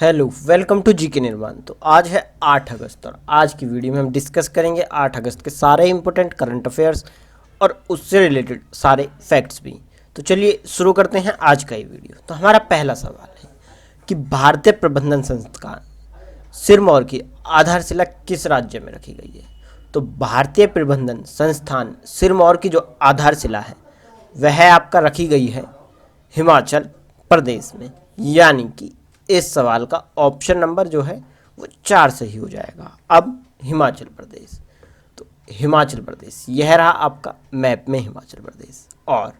Hello, welcome to GK निर्माण। तो आज है 8 अगस्त और आज की वीडियो में हम डिस्कस करेंगे 8 अगस्त के सारे इंपॉर्टेंट करंट अफेयर्स और उससे रिलेटेड सारे फैक्ट्स भी। तो चलिए शुरू करते हैं आज का ये वीडियो। तो हमारा पहला सवाल है कि भारतीय प्रबंधन संस्थान सिरमौर की आधारशिला किस राज्य में रखी गई है। तो भारतीय प्रबंधन संस्थान सिरमौर की जो आधारशिला है वह आपका रखी गई है हिमाचल प्रदेश में, यानी कि इस सवाल का ऑप्शन नंबर जो है वो 4 सही हो जाएगा। अब हिमाचल प्रदेश, तो हिमाचल प्रदेश यह रहा आपका मैप में हिमाचल प्रदेश, और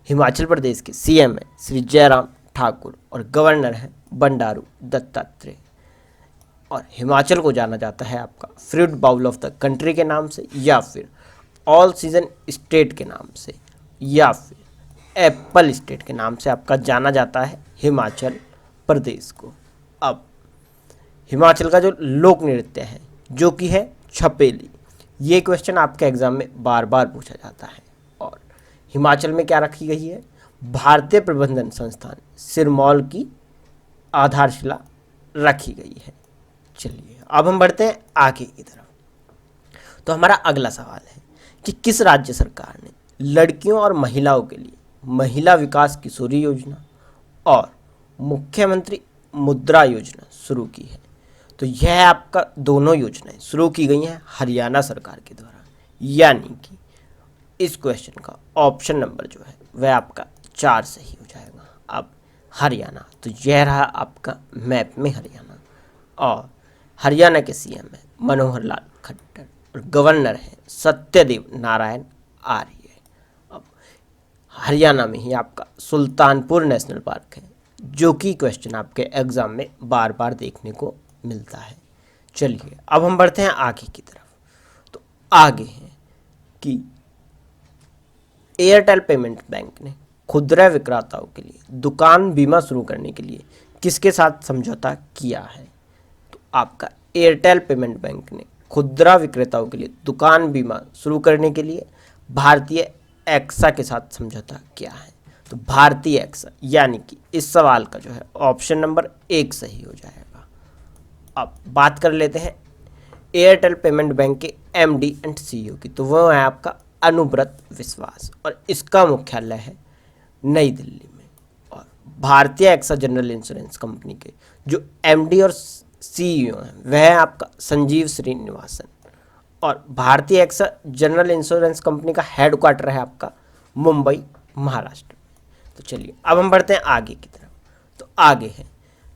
हिमाचल प्रदेश के सीएम है श्री जयराम ठाकुर और गवर्नर हैं बंडारू दत्तात्रेय। और हिमाचल को जाना जाता है आपका fruit bowl of the country के नाम से, या फिर ऑल सीजन स्टेट के नाम से, या फिर एप्पल स्टेट के नाम से आपका जाना जाता है हिमाचल प्रदेश को। अब हिमाचल का जो लोक नृत्य है जो कि है छपेली, ये क्वेश्चन आपके एग्जाम में बार बार पूछा जाता है। और हिमाचल में क्या रखी गई है, भारतीय प्रबंधन संस्थान सिरमौर की आधारशिला रखी गई है। चलिए अब हम बढ़ते हैं आगे की तरफ। तो हमारा अगला सवाल है कि किस राज्य सरकार ने लड़कियों और महिलाओं के लिए महिला विकास किशोरी योजना और मुख्यमंत्री मुद्रा योजना शुरू की है। तो यह आपका दोनों योजनाएं शुरू की गई हैं हरियाणा सरकार के द्वारा, यानी कि इस क्वेश्चन का ऑप्शन नंबर जो है वह आपका 4 सही हो जाएगा। अब हरियाणा, तो यह रहा आपका मैप में हरियाणा, और हरियाणा के सीएम है मनोहर लाल खट्टर और गवर्नर है सत्यदेव नारायण आर्य। अब हरियाणा में ही आपका सुल्तानपुर नेशनल पार्क है जो कि क्वेश्चन आपके एग्जाम में बार बार देखने को मिलता है। चलिए अब हम बढ़ते हैं आगे की तरफ। तो आगे है कि एयरटेल पेमेंट बैंक ने खुदरा विक्रेताओं के लिए दुकान बीमा शुरू करने के लिए किसके साथ समझौता किया है। तो आपका एयरटेल पेमेंट बैंक ने खुदरा विक्रेताओं के लिए दुकान बीमा शुरू करने के लिए भारतीय एक्सा के साथ समझौता किया है। तो भारतीय एक्सा, यानी कि इस सवाल का जो है ऑप्शन नंबर 1 सही हो जाएगा। अब बात कर लेते हैं एयरटेल पेमेंट बैंक के एमडी एंड सीईओ की। तो वो है आपका अनुव्रत विश्वास और इसका मुख्यालय है नई दिल्ली में। और भारतीय एक्सा जनरल इंश्योरेंस कंपनी के जो एमडी और सीईओ हैं वह है आपका संजीव श्रीनिवासन, और भारतीय एक्सा जनरल इंश्योरेंस कंपनी का हेडक्वार्टर है आपका मुंबई महाराष्ट्र। तो चलिए अब हम बढ़ते हैं आगे की तरफ। तो आगे है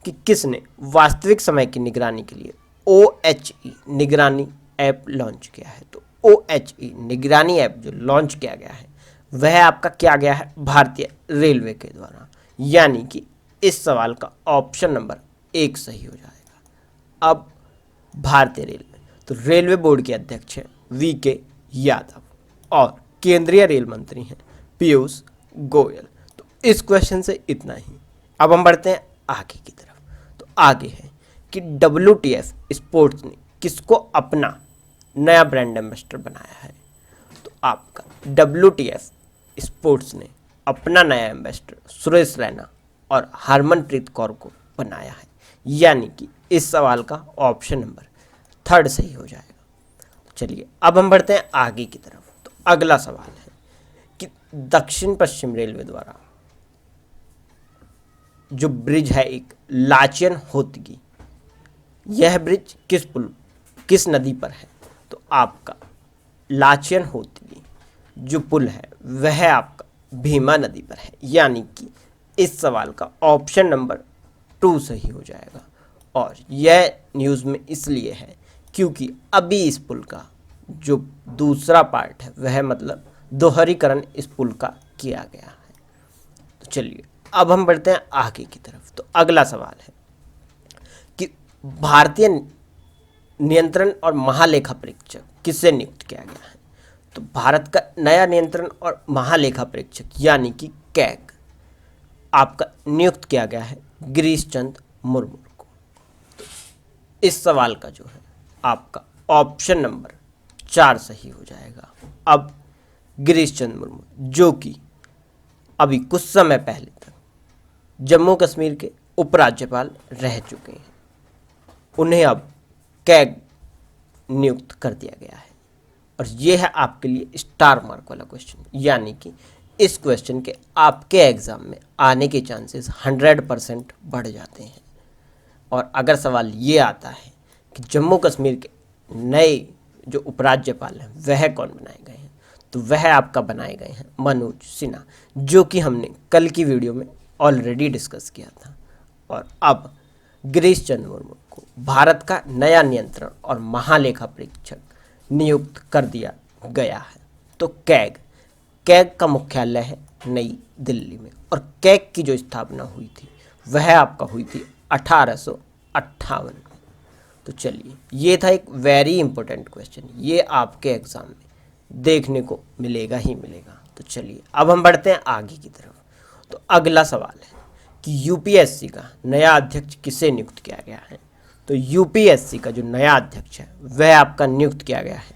कि किसने वास्तविक समय की निगरानी के लिए OHE निगरानी ऐप लॉन्च किया है। तो OHE निगरानी ऐप जो लॉन्च किया गया है वह आपका किया गया है भारतीय रेलवे के द्वारा, यानी कि इस सवाल का ऑप्शन नंबर 1 सही हो जाएगा। अब भारतीय रेलवे, तो रेलवे बोर्ड के अध्यक्ष हैं VK यादव और केंद्रीय रेल मंत्री हैं पीयूष गोयल। तो इस क्वेश्चन से इतना ही। अब हम बढ़ते हैं आगे की तरफ। तो आगे है कि WTF स्पोर्ट्स ने किसको अपना नया ब्रांड एम्बेसडर बनाया है। तो आपका WTF स्पोर्ट्स ने अपना नया एम्बेसडर सुरेश रैना और हरमनप्रीत कौर को बनाया है, यानी कि इस सवाल का ऑप्शन नंबर 3 सही हो जाएगा। चलिए अब हम बढ़ते हैं आगे की तरफ। तो अगला सवाल है कि दक्षिण पश्चिम रेलवे द्वारा जो ब्रिज है एक लाचेन होतगी, यह ब्रिज किस नदी पर है। तो आपका लाचेन होतगी जो पुल है वह आपका भीमा नदी पर है, यानी कि इस सवाल का ऑप्शन नंबर 2 सही हो जाएगा। और यह न्यूज़ में इसलिए है क्योंकि अभी इस पुल का जो दूसरा पार्ट है वह मतलब दोहरीकरण इस पुल का किया गया है। तो चलिए अब हम बढ़ते हैं आगे की तरफ। तो अगला सवाल है कि भारतीय नियंत्रण और महालेखा परीक्षक किससे नियुक्त किया गया है। तो भारत का नया नियंत्रण और महालेखा परीक्षक यानी कि कैग आपका नियुक्त किया गया है गिरीश चंद्र मुर्मू को। तो इस सवाल का जो है आपका ऑप्शन नंबर 4 सही हो जाएगा। अब गिरीश चंद्र मुर्मू जो कि अभी कुछ समय पहले तक जम्मू कश्मीर के उपराज्यपाल रह चुके हैं, उन्हें अब कैग नियुक्त कर दिया गया है। और ये है आपके लिए स्टार मार्क वाला क्वेश्चन, यानी कि इस क्वेश्चन के आपके एग्ज़ाम में आने के चांसेस 100% बढ़ जाते हैं। और अगर सवाल ये आता है कि जम्मू कश्मीर के नए जो उपराज्यपाल हैं वह कौन बनाए गए हैं, तो वह आपका बनाए गए हैं मनोज सिन्हा, जो कि हमने कल की वीडियो में ऑलरेडी डिस्कस किया था। और अब गिरीश चंद्र मुर्मू को भारत का नया नियंत्रण और महालेखा परीक्षक नियुक्त कर दिया गया है। तो कैग का मुख्यालय है नई दिल्ली में, और कैग की जो स्थापना हुई थी वह आपका हुई थी 1858 में। तो चलिए, ये था एक वेरी इंपॉर्टेंट क्वेश्चन, ये आपके एग्ज़ाम में देखने को मिलेगा ही मिलेगा। तो चलिए अब हम बढ़ते हैं आगे की तरफ। तो अगला सवाल है कि यूपीएससी का नया अध्यक्ष किसे नियुक्त किया गया है। तो यूपीएससी का जो नया अध्यक्ष है वह आपका नियुक्त किया गया है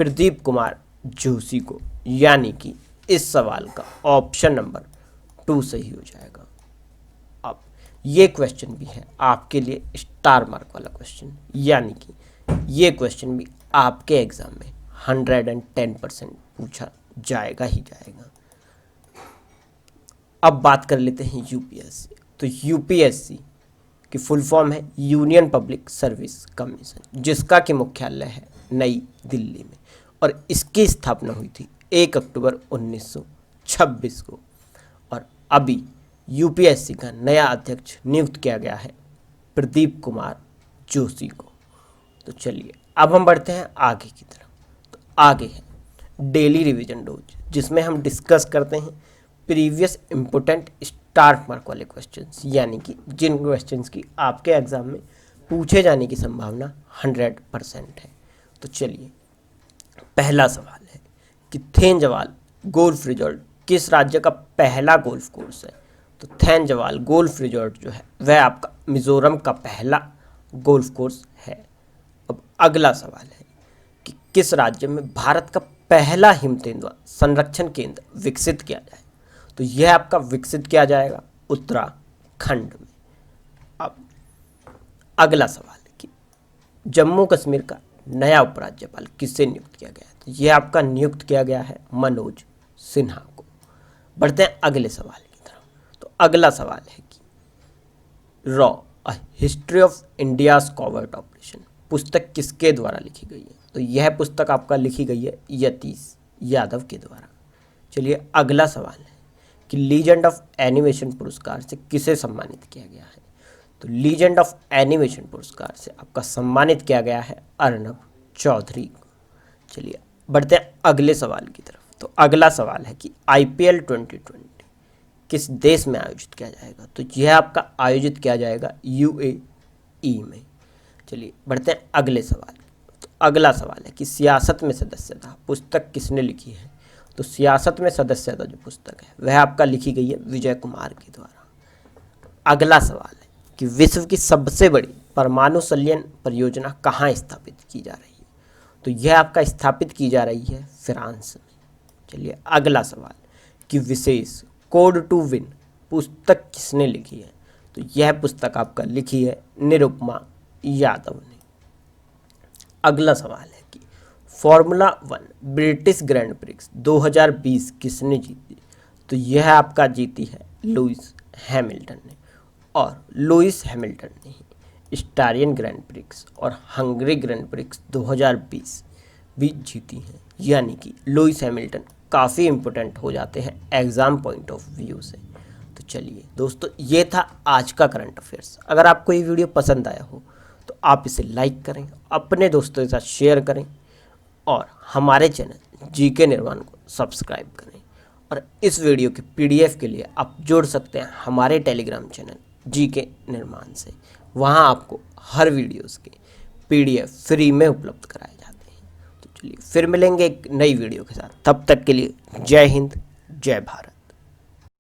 प्रदीप कुमार जोशी को, यानी कि इस सवाल का ऑप्शन नंबर 2 सही हो जाएगा। अब ये क्वेश्चन भी है आपके लिए स्टार मार्क वाला क्वेश्चन, यानी कि ये क्वेश्चन भी आपके एग्ज़ाम में 110% पूछा जाएगा ही जाएगा। अब बात कर लेते हैं यूपीएससी। तो यूपीएससी की फुल फॉर्म है यूनियन पब्लिक सर्विस कमीशन, जिसका कि मुख्यालय है नई दिल्ली में, और इसकी स्थापना हुई थी 1 अक्टूबर 1926 को। और अभी यूपीएससी का नया अध्यक्ष नियुक्त किया गया है प्रदीप कुमार जोशी को। तो चलिए अब हम बढ़ते हैं आगे की तरफ। तो आगे है डेली रिवीजन डोज, जिसमें हम डिस्कस करते हैं प्रीवियस इम्पोर्टेंट स्टार मार्क वाले क्वेश्चंस, यानी कि जिन क्वेश्चंस की आपके एग्ज़ाम में पूछे जाने की संभावना 100% है। तो चलिए, पहला सवाल है कि थेंजवाल गोल्फ रिजॉर्ट किस राज्य का पहला गोल्फ कोर्स है। तो थेंजवाल गोल्फ रिजॉर्ट जो है वह आपका मिजोरम का पहला गोल्फ कोर्स है। अब अगला सवाल है कि किस राज्य में भारत का पहला हिम तेंदुआ संरक्षण केंद्र विकसित किया जाए। तो यह आपका विकसित किया जाएगा उत्तराखंड में। अब अगला सवाल है कि जम्मू कश्मीर का नया उपराज्यपाल किससे नियुक्त किया गया है। तो यह आपका नियुक्त किया गया है मनोज सिन्हा को। बढ़ते हैं अगले सवाल की तरफ। तो अगला सवाल है कि रॉ a history of India's covert operation पुस्तक किसके द्वारा लिखी गई है। तो यह पुस्तक आपका लिखी गई है यतीश यादव के द्वारा। चलिए अगला सवाल है कि लीजेंड ऑफ एनिमेशन पुरस्कार से किसे सम्मानित किया गया है। तो लीजेंड ऑफ एनिमेशन पुरस्कार से आपका सम्मानित किया गया है अर्नब चौधरी को। चलिए बढ़ते हैं अगले सवाल की तरफ। तो अगला सवाल है कि IPL 2020 किस देश में आयोजित किया जाएगा। तो यह आपका आयोजित किया जाएगा UAE में। चलिए बढ़ते हैं अगले सवाल। तो अगला सवाल है कि सियासत में सदस्यता पुस्तक किसने लिखी है। तो सियासत में सदस्यता जो पुस्तक है वह आपका लिखी गई है विजय कुमार के द्वारा। अगला सवाल है कि विश्व की सबसे बड़ी परमाणु संयंत्र परियोजना कहाँ स्थापित की जा रही है। तो यह आपका स्थापित की जा रही है फ्रांस में। चलिए अगला सवाल कि विशेष कोड टू विन पुस्तक किसने लिखी है। तो यह पुस्तक आपका लिखी है निरुपमा यादव ने। अगला सवाल है कि फॉर्मूला 1 ब्रिटिश ग्रैंड प्रिक्स 2020 किसने जीती। तो यह आपका जीती है लुइस हैमिल्टन ने। और लुइस हैमिल्टन ने ही स्टारियन ग्रैंड प्रिक्स और हंगरी ग्रैंड प्रिक्स 2020 भी जीती हैं, यानी कि लुइस हैमिल्टन काफ़ी इम्पोर्टेंट हो जाते हैं एग्ज़ाम पॉइंट ऑफ व्यू से। तो चलिए दोस्तों, ये था आज का करंट अफेयर्स। अगर आपको ये वीडियो पसंद आया हो तो आप इसे लाइक करें, अपने दोस्तों के साथ शेयर करें और हमारे चैनल जीके निर्माण को सब्सक्राइब करें। और इस वीडियो के PDF के लिए आप जुड़ सकते हैं हमारे टेलीग्राम चैनल जीके निर्माण से। वहाँ आपको हर वीडियोस के PDF फ्री में उपलब्ध कराए जाते हैं। तो चलिए फिर मिलेंगे एक नई वीडियो के साथ, तब तक के लिए जय हिंद जय भारत।